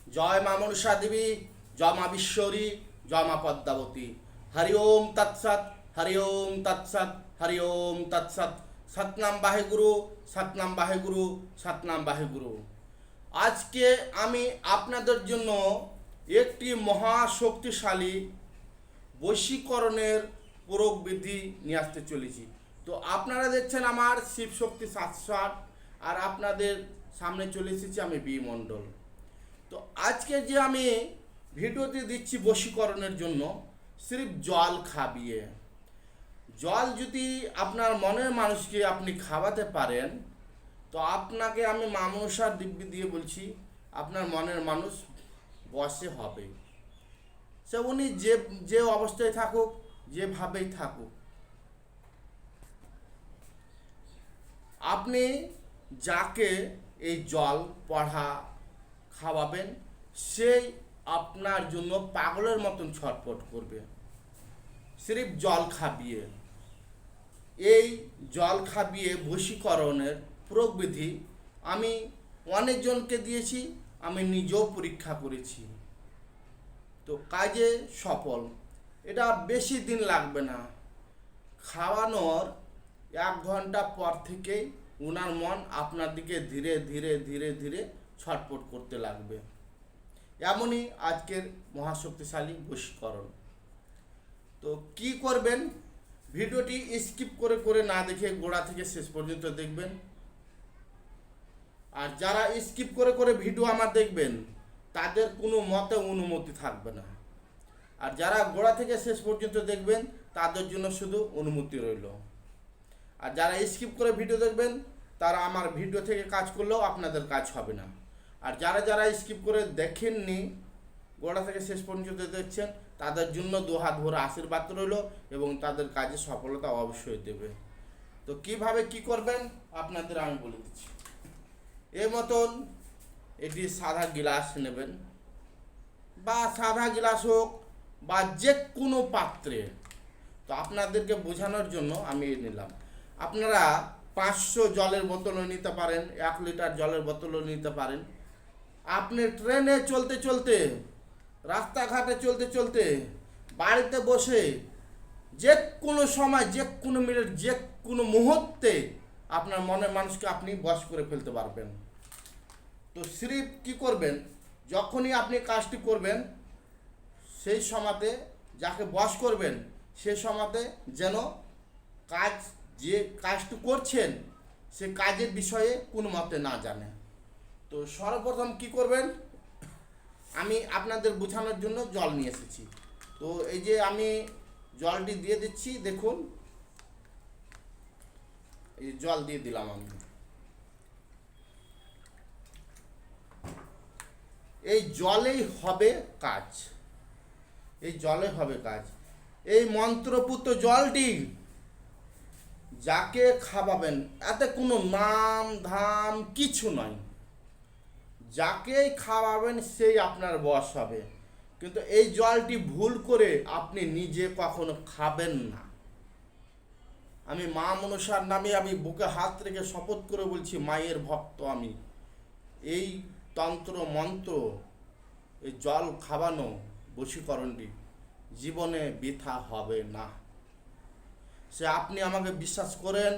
জয় মা মনসা দেবী, জয় মা বিশ্বরী, জয় মা পদ্মাবতী। হরি ওম তৎসৎ, হরি ওম তৎসৎ, হরি ওম তৎসৎ। সতনাম বাহেগুরু, সতনাম বাহেগুরু, সতনাম বাহেগুরু। আজকে আমি আপনাদের জন্য একটি মহাশক্তিশালী বশীকরণের প্রয়োগ বিধি নিয়ে আসতে চলেছি। তো আপনারা দেখছেন আমার শিবশক্তি 708, আর আপনাদের সামনে চলে এসেছি আমি বি মণ্ডল। তো আজকে যে আমি ভিডিওটি দিচ্ছি বশীকরণের জন্য, সির্ফ জল খাবিয়ে। জল যদি আপনার মনের মানুষকে আপনি খাওয়াতে পারেন, তো আপনাকে আমি মা মনসার দিব্যি দিয়ে বলছি, আপনার মনের মানুষ বশে হবে। সে উনি যে যে অবস্থায় থাকুক, যেভাবেই থাকুক, আপনি যাকে এই জল পড়া খাওয়াবেন, সেই আপনার জন্য পাগলের মতন ছটফট করবে। সির্ফ জল খাবিয়ে। এই জল খাবিয়ে বশীকরণের প্রয়োগবিধি আমি অনেকজনকে দিয়েছি, আমি নিজেও পরীক্ষা করেছি। তো কাজে সফল। এটা বেশি দিন লাগবে না। খাওয়ানোর 1 ঘন্টা পর থেকেই ওনার মন আপনার দিকে ধীরে ধীরে ধীরে ধীরে ছটফট করতে লাগবে। এমনই আজকের মহাশক্তিশালী বশীকরণ। তো কি করবেন, ভিডিওটি স্কিপ করে করে না দেখে গোড়া থেকে শেষ পর্যন্ত দেখবেন। আর যারা স্কিপ করে করে ভিডিও আমার দেখবেন, তাদের কোনো মতে অনুমতি থাকবে না। আর যারা গোড়া থেকে শেষ পর্যন্ত দেখবেন, তাদের জন্য শুধু অনুমতি রইল। আর যারা স্কিপ করে ভিডিও দেখবেন, তারা আমার ভিডিও থেকে কাজ করলেও আপনাদের কাজ হবে না। আর যারা যারা স্কিপ করে দেখেননি, গোড়া থেকে শেষ পর্যন্ত দেখছেন, তাদের জন্য 2 হাত ভরে আশীর্বাদ রইল এবং তাদের কাজে সফলতা অবশ্যই দেবে। তো কিভাবে কি করবেন আপনাদের আমি বলে দিচ্ছি। এর মতন এটি সাদা গিলাস নেবেন, বা সাদা গিলাস হোক বা যে কোনো পাত্রে। তো আপনাদেরকে বোঝানোর জন্য আমি নিলাম। আপনারা 500 জলের বোতলও নিতে পারেন, 1 লিটার জলের বোতলও নিতে পারেন। আপনি ট্রেনে চলতে চলতে, রাস্তাঘাটে চলতে চলতে, বাড়িতে বসে, যে কোনো সময়, যে কোনো মিনিট, যে কোনো মুহূর্তে আপনার মনের মানুষকে আপনি বশ করে ফেলতে পারবেন। তো সির্ফ কি করবেন, যখনই আপনি কাজটি করবেন, সেই সময়তে যাকে বশ করবেন, সেই সময়তে যেন কাজ, যে কাজটি করছেন, সে কাজের বিষয়ে কোনো মতে না জানে। তো সর্বপ্রথম কি করবেন, আমি আপনাদের বোঝানোর জন্য জল নিয়ে এসেছি। তো এই যে আমি জলটি দিয়ে দিচ্ছি, দেখুন এই জল দিয়ে দিলাম আমি। এই জলেই হবে কাজ, এই জলে হবে কাজ। এই মন্ত্রপুত জলটি যাকে খাওয়াবেন, এতে কোনো নাম ধাম কিছু নয়। যাকেই খাওয়াবেন সেই আপনার বশ হবে। কিন্তু এই জলটি ভুল করে আপনি নিজে কখনো খাবেন না। আমি মা মনসার নামে আমি বুকে হাত রেখে শপথ করে বলছি, মায়ের ভক্ত আমি। এই তন্ত্র মন্ত্র, এই জল খাওয়ানো বশীকরণটি জীবনে বৃথা হবে না। সে আপনি আমাকে বিশ্বাস করেন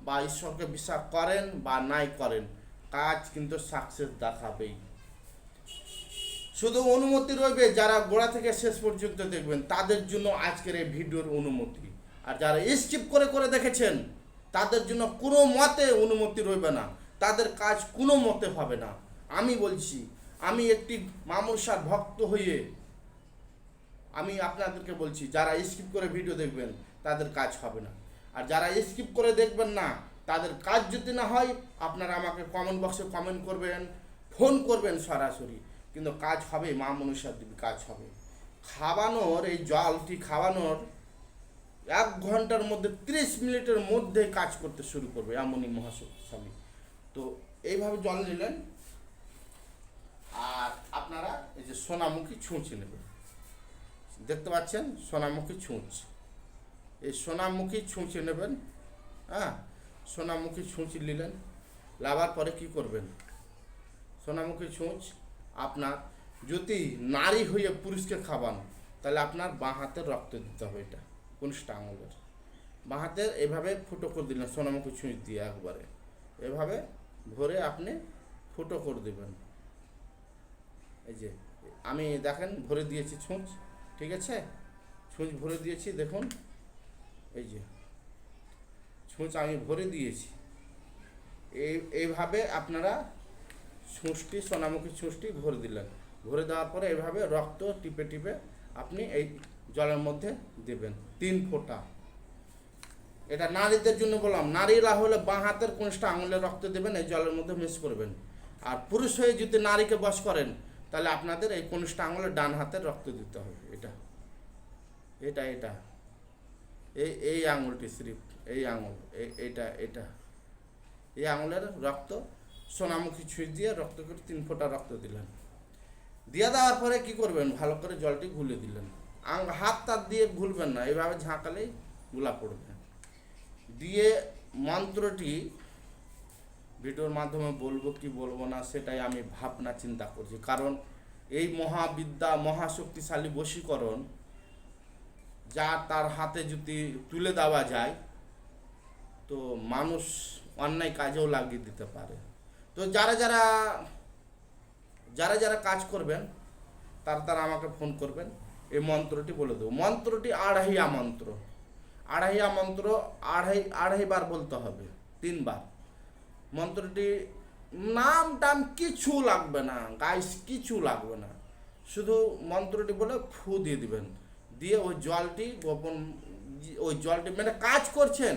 বা ঈশ্বরকে বিশ্বাস করেন বা নাই করেন, কাজ কিন্তু সাকসেস দেখাবেই। শুধু অনুমতি রইবে যারা গোড়া থেকে শেষ পর্যন্ত দেখবেন, তাদের জন্য আজকের এই ভিডিওর অনুমতি। আর যারা স্কিপ করে করে দেখেছেন, তাদের জন্য কোনো মতে অনুমতি রইবে না, তাদের কাজ কোনো মতে হবে না। আমি বলছি, আমি একটি মা মনসার ভক্ত হয়ে আমি আপনাদেরকে বলছি, যারা স্কিপ করে ভিডিও দেখবেন, তাদের কাজ হবে না। আর যারা স্কিপ করে দেখবেন না, তাদের কাজ যদি না হয়, আপনারা আমাকে কমেন্ট বক্সে কমেন্ট করবেন, ফোন করবেন সরাসরি, কিন্তু কাজ হবে। মা মনসার দেবী কাজ হবে। খাওয়ানোর এই জলটি খাওয়ানোর 1 ঘন্টার মধ্যে, 30 মিনিটের মধ্যে কাজ করতে শুরু করবে, এমনই মহাশক্তিশালী। তো এইভাবে জল নিলেন, আর আপনারা এই যে সোনামুখী ছুঁচে নেবেন। দেখতে পাচ্ছেন সোনামুখী ছুঁচ, এই সোনামুখী ছুঁচে নেবেন। হ্যাঁ, সোনামুখী ছুঁচ নিলেন, লাবার পরে কি করবেন, সোনামুখী ছুঁচ আপনার যদি নারী হয়ে পুরুষকে খাবান, তাহলে আপনার বাঁ হাতের রক্ত দিতে হবে, এটা কনিষ্ঠ আঙুলের বাঁ হাতের এভাবে ফুটো করে দিলেন সোনামুখী ছুঁচ দিয়ে, একবারে এভাবে ভরে আপনি ফুটো করে দেবেন। এই যে আমি দেখেন ভরে দিয়েছি ছুঁচ, ঠিক আছে, ছুঁচ ভরে দিয়েছি, দেখুন এই যে ছুঁচ আমি ভরে দিয়েছি। এইভাবে আপনারা ছুঁচটি সোনামুখী ছুঁচটি ভরে দিলেন। ভরে দেওয়ার পরে এইভাবে রক্ত টিপে টিপে আপনি এই জলের মধ্যে দেবেন 3 ফোঁটা। এটা নারীদের জন্য বললাম, নারীরা হলে বাঁ হাতের কনিষ্ঠ আঙুলের রক্ত দেবেন, এই জলের মধ্যে মিক্স করবেন। আর পুরুষ হয়ে যদি নারীকে বশ করেন, তাহলে আপনাদের এই কনিষ্ঠ আঙুলের ডান হাতের রক্ত দিতে হবে। এটা এটা এটা এই আঙুলটি স্লিপ, এই আঙুল এটা এটা এই আঙুলের রক্ত সোনামুখী ছুঁচ দিয়ে রক্ত করে 3 ফোঁটা রক্ত দিলেন। দিয়ে দেওয়ার পরে কি করবেন, ভালো করে জলটি ঘুলে দিলেন। হাত তার দিয়ে ঘুলবেন না, এইভাবে ঝাঁকালেই গুলা পড়বে। দিয়ে মন্ত্রটি ভিডিওর মাধ্যমে বলবো কি বলবো না সেটাই আমি ভাবনা চিন্তা করছি, কারণ এই মহাবিদ্যা মহাশক্তিশালী বশীকরণ যা তার হাতে যদি তুলে দেওয়া যায়, তো মানুষ অন্যায় কাজেও লাগিয়ে দিতে পারে। তো যারা যারা কাজ করবেন তারা আমাকে ফোন করবেন, এই মন্ত্রটি বলে দেবো। মন্ত্রটি আড়াইয়া মন্ত্র, আড়াই বার বলতে হবে, 3 বার। মন্ত্রটি নাম টাম কিছু লাগবে না গাইস, কিছু লাগবে না, শুধু মন্ত্রটি বলে ফু দিয়ে দিবেন। দিয়ে ওই জলটি মানে কাজ করছেন,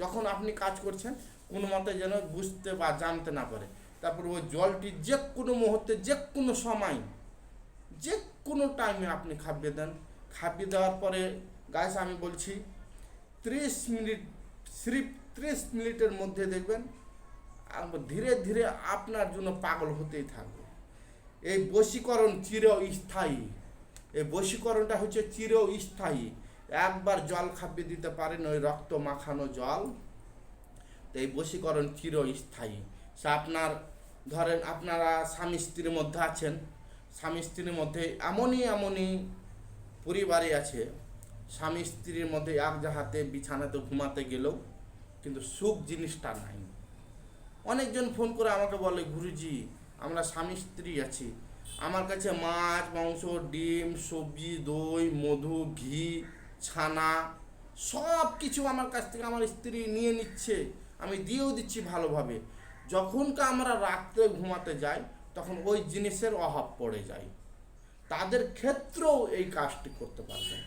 যখন আপনি কাজ করছেন কোনো মতে যেন বুঝতে বা জানতে না পারে। তারপর ওই জলটি যে কোনো মুহূর্তে, যে কোনো সময়, যে কোনো টাইমে আপনি খাবিয়ে দেন। খাবিয়ে দেওয়ার পরে গাইস আমি বলছি 30 মিনিট, সিরিফ 30 মিনিটের মধ্যে দেখবেন ধীরে ধীরে আপনার জন্য পাগল হতেই থাকবে। এই বশীকরণ চিরস্থায়ী, এই বশীকরণটা হচ্ছে চিরস্থায়ী। একবার জল খাবিয়ে দিতে পারেন, ওই রক্ত মাখানো জল, তো এই বশীকরণ চিরস্থায়ী। সে আপনার ধরেন আপনারা স্বামী স্ত্রীর মধ্যে আছেন, স্বামী স্ত্রীর মধ্যে এমনই পরিবারে আছে, স্বামী স্ত্রীর মধ্যে এক জাহাতে বিছানাতে ঘুমাতে গেলেও কিন্তু সুখ জিনিসটা নাই। অনেকজন ফোন করে আমাকে বলে, গুরুজি আমরা স্বামী স্ত্রী আছি, আমার কাছে মাছ মাংস ডিম সবজি দই মধু ঘি ছানা সব কিছু আমার কাছ থেকে আমার স্ত্রী নিয়ে নিচ্ছে, আমি দিয়েও দিচ্ছি ভালোভাবে। যখনকা আমরা রাত্রে ঘুমাতে যাই তখন ওই জিনিসের অভাব পড়ে যায়। তাদের ক্ষেত্রেও এই কাজটি করতে পারবেন,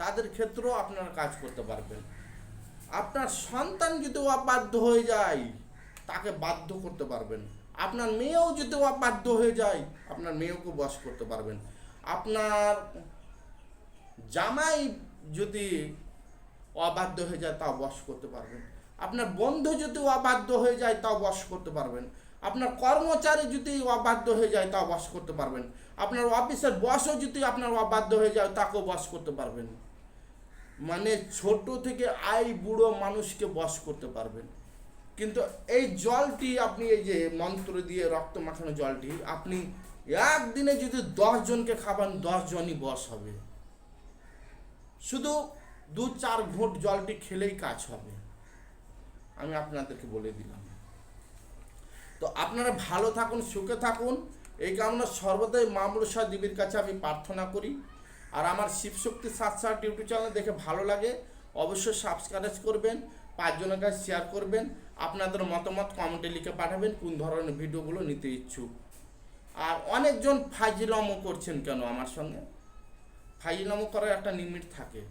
তাদের ক্ষেত্রেও আপনারা কাজ করতে পারবেন। আপনার সন্তান যদি অবাধ্য হয়ে যায়, তাকে বাধ্য করতে পারবেন। আপনার মেয়েও যদি অবাধ্য হয়ে যায়, আপনার মেয়েকে বশ করতে পারবেন। আপনার জামাই যদি অবাধ্য হয়ে যায়, তাও বশ করতে পারবেন। আপনার বন্ধু যদি অবাধ্য হয়ে যায়, তাও বশ করতে পারবেন। আপনার কর্মচারী যদি অবাধ্য হয়ে যায়, তাও বশ করতে পারবেন। আপনার অফিসের বসও যদি আপনার অবাধ্য হয়ে যায়, তাকেও বশ করতে পারবেন। মানে ছোট থেকে বুড়ো মানুষকে বশ করতে পারবেন। কিন্তু এই জলটি আপনি, এই যে মন্ত্র দিয়ে রক্ত মাখানো জলটি আপনি একদিনে যদি 10 জনকে খাবান, 10 জনই বশ হবে। শুধু 2-4 ঘুঁট জলটি খেলেই কাজ হবে, আমি আপনাদেরকে বলে দিলাম। তো আপনারা ভালো থাকুন, সুখে থাকুন, এই কামনা সর্বদাই মা মনসা দেবীর কাছে আমি প্রার্থনা করি। আর আমার শিবশক্তি 7 ইউটিউব চ্যানেল দেখে ভালো লাগে অবশ্যই সাবস্ক্রাইব করবেন, 5 জনের কাছে শেয়ার করবেন। আপনাদের মতামত কমেন্টে লিখে পাঠাবেন কোন ধরনের ভিডিওগুলো নিতে ইচ্ছুক। আর অনেকজন ফাইজিলামো করছেন কেন আমার সঙ্গে, ফাইজিলামো করার একটা লিমিট থাকে।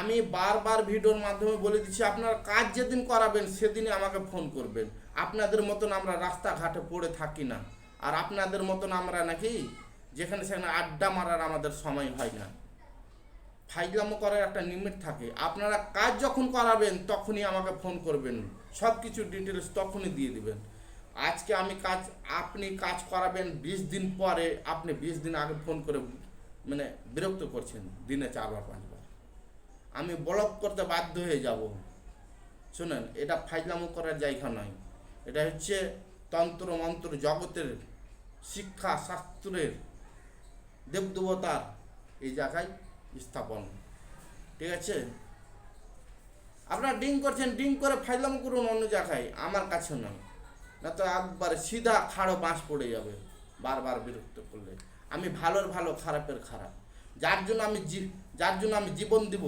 আমি বারবার ভিডিওর মাধ্যমে বলে দিচ্ছি, আপনারা কাজ যেদিন করাবেন সেদিনই আমাকে ফোন করবেন। আপনাদের মতন আমরা রাস্তাঘাটে পড়ে থাকি না, আর আপনাদের মতন আমরা নাকি যেখানে সেখানে আড্ডা মারার আমাদের সময় হয় না। ফাইজলামো করার একটা লিমিট থাকে। আপনারা কাজ যখন করাবেন তখনই আমাকে ফোন করবেন, সব কিছু ডিটেলস তখনই দিয়ে দিবেন। আজকে আপনি কাজ করাবেন 20 দিন পরে, আপনি 20 দিন আগে ফোন করে মানে বিরক্ত করছেন, দিনে 4-5 বার, আমি ব্লক করতে বাধ্য হয়ে যাব। শুনেন, এটা ফাইজলামো করার জায়গা নয়, এটা হচ্ছে তন্ত্র মন্ত্র জগতের শিক্ষা শাস্ত্রের দেবদেবতার এই জায়গায় স্থাপন। ঠিক আছে, আপনারা ড্রিঙ্ক করছেন, ড্রিঙ্ক করে ফাইলাম করুন অন্য জায়গায়, আমার কাছে নয়, না তো একবারে সিধা খাড়ো বাঁশ পড়ে যাবে বারবার বিরক্ত করলে। আমি ভালোর ভালো, খারাপের খারাপ। যার জন্য আমি জীবন দিব,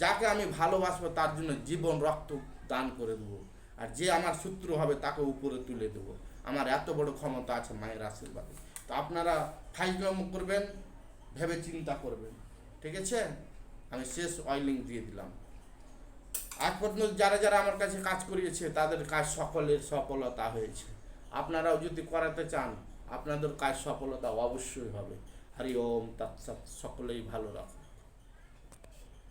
যাকে আমি ভালোবাসবো তার জন্য জীবন রক্ত দান করে দেবো, আর যে আমার শত্রু হবে তাকে উপরে তুলে দেবো। আমার এত বড় ক্ষমতা আছে মায়ের আশীর্বাদে। তো আপনারা ফাইজলাম করবেন, ভেবে চিন্তা করবেন। ঠিক আছে, আমি শেষ অয়েলিং দিয়ে দিলাম। আজ পর্যন্ত যারা যারা আমার কাছে কাজ করিয়েছে তাদের কাজ সকলের সফলতা হয়েছে। আপনারাও যদি করাতে চান আপনাদের কাজ সফলতা অবশ্যই হবে। হরি ওম তৎসৎ। সকলেই ভালো রাখুন।